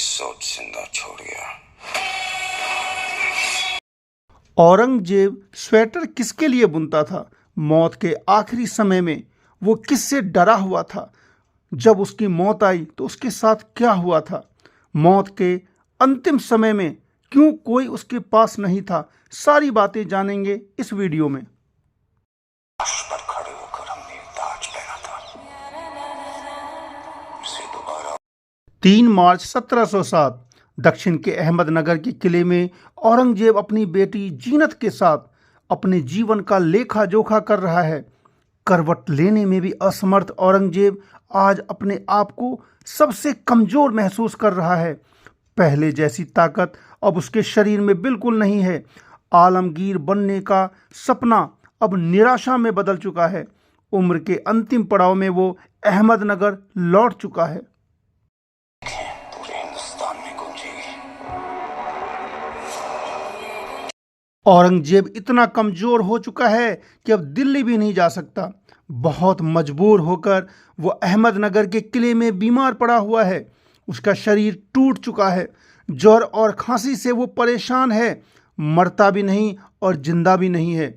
सोच जिंदा छोड़ गया। औरंगजेब स्वेटर किसके लिए बुनता था? मौत के आखिरी समय में वो किससे डरा हुआ था? जब उसकी मौत आई तो उसके साथ क्या हुआ था? मौत के अंतिम समय में क्यों कोई उसके पास नहीं था? सारी बातें जानेंगे इस वीडियो में। लाश पर खड़े होकर हमने ताज पहना था, उसे दोबारा 3 मार्च 1707 दक्षिण के अहमदनगर के किले में औरंगजेब अपनी बेटी जीनत के साथ अपने जीवन का लेखा जोखा कर रहा है। करवट लेने में भी असमर्थ औरंगजेब आज अपने आप को सबसे कमजोर महसूस कर रहा है। पहले जैसी ताकत अब उसके शरीर में बिल्कुल नहीं है। आलमगीर बनने का सपना अब निराशा में बदल चुका है। उम्र के अंतिम पड़ाव में वो अहमदनगर लौट चुका है। पूरे हिंदुस्तान में गूंजेगी। औरंगजेब इतना कमजोर हो चुका है कि अब दिल्ली भी नहीं जा सकता। बहुत मजबूर होकर वो अहमदनगर के किले में बीमार पड़ा हुआ है। उसका शरीर टूट चुका है। ज्वर और खांसी से वो परेशान है। मरता भी नहीं और जिंदा भी नहीं है।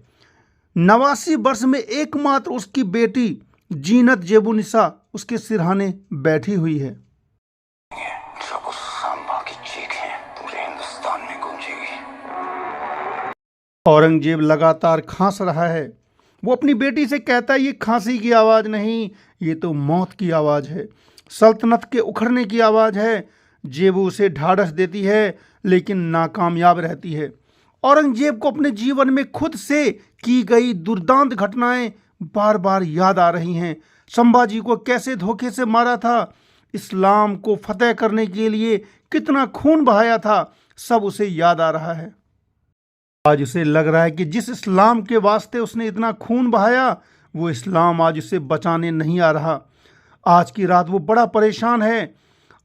89 वर्ष में एकमात्र उसकी बेटी जीनत जेबुनिसा उसके सिरहाने बैठी हुई है। जब उस सांबा की चीखें पूरे हिंदुस्तान में गूंजेगी। औरंगजेब लगातार खांस रहा है। वो अपनी बेटी से कहता है, ये खांसी की आवाज़ नहीं, ये तो मौत की आवाज़ है, सल्तनत के उखड़ने की आवाज़ है। जेबू उसे ढाढ़स देती है लेकिन नाकामयाब रहती है। औरंगजेब को अपने जीवन में खुद से की गई दुर्दांत घटनाएं बार बार याद आ रही हैं। संभाजी को कैसे धोखे से मारा था, इस्लाम को फतेह करने के लिए कितना खून बहाया था, सब उसे याद आ रहा है। आज उसे लग रहा है कि जिस इस्लाम के वास्ते उसने इतना खून बहाया, वो इस्लाम आज उसे बचाने नहीं आ रहा। आज की रात वो बड़ा परेशान है।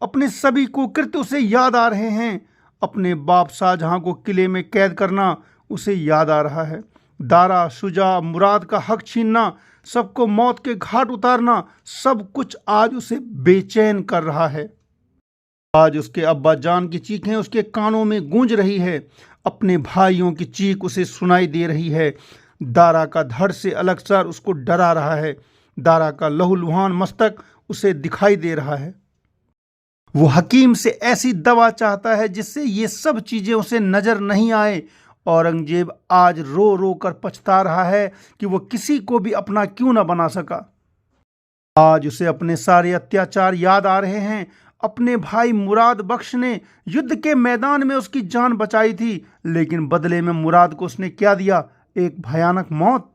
अपने सभी कुकृत्य उसे याद आ रहे हैं। अपने बाप शाहजहां को किले में कैद करना उसे याद आ रहा है। दारा, शुजा, मुराद का हक छीनना, सबको मौत के घाट उतारना, सब कुछ आज उसे बेचैन कर रहा है। आज उसके अब्बा जान की चीखें उसके कानों में गूंज रही है। अपने भाइयों की चीख उसे सुनाई दे रही है। दारा का धड़ से अलग सर उसको डरा रहा है। दारा का लहूलुहान मस्तक उसे दिखाई दे रहा है। वो हकीम से ऐसी दवा चाहता है जिससे ये सब चीजें उसे नजर नहीं आए। औरंगजेब आज रो रो कर पछता रहा है कि वो किसी को भी अपना क्यों न बना सका। आज उसे अपने सारे अत्याचार याद आ रहे हैं। अपने भाई मुराद बख्श ने युद्ध के मैदान में उसकी जान बचाई थी, लेकिन बदले में मुराद को उसने क्या दिया? एक भयानक मौत।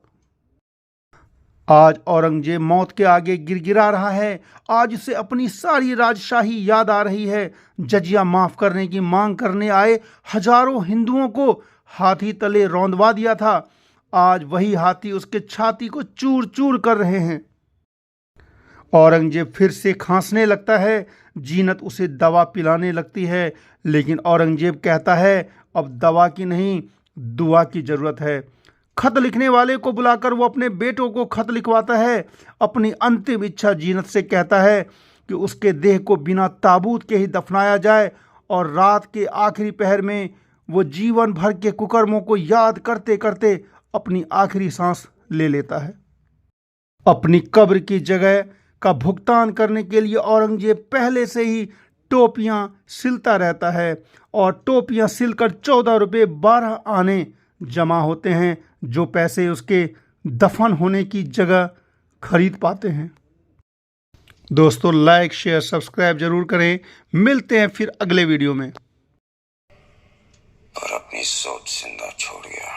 आज औरंगजेब मौत के आगे गिड़गिड़ा रहा है। आज उसे अपनी सारी राजशाही याद आ रही है। जजिया माफ करने की मांग करने आए हजारों हिंदुओं को हाथी तले रौंदवा दिया था। आज वही हाथी उसके छाती को चूर चूर कर रहे हैं। औरंगजेब फिर से खांसने लगता है। जीनत उसे दवा पिलाने लगती है, लेकिन औरंगजेब कहता है, अब दवा की नहीं, दुआ की जरूरत है। खत लिखने वाले को बुलाकर वो अपने बेटों को खत लिखवाता है। अपनी अंतिम इच्छा जीनत से कहता है कि उसके देह को बिना ताबूत के ही दफनाया जाए और रात के आखिरी पहर में वो जीवन भर के कुकर्मों को याद करते करते अपनी आखिरी सांस ले लेता है। अपनी कब्र की जगह का भुगतान करने के लिए औरंगजेब पहले से ही टोपियां सिलता रहता है और टोपियां सिलकर 14 रुपये 12 आने जमा होते हैं, जो पैसे उसके दफन होने की जगह खरीद पाते हैं। दोस्तों, लाइक शेयर सब्सक्राइब जरूर करें। मिलते हैं फिर अगले वीडियो में। और अपनी सोच जिंदा छोड़ गया।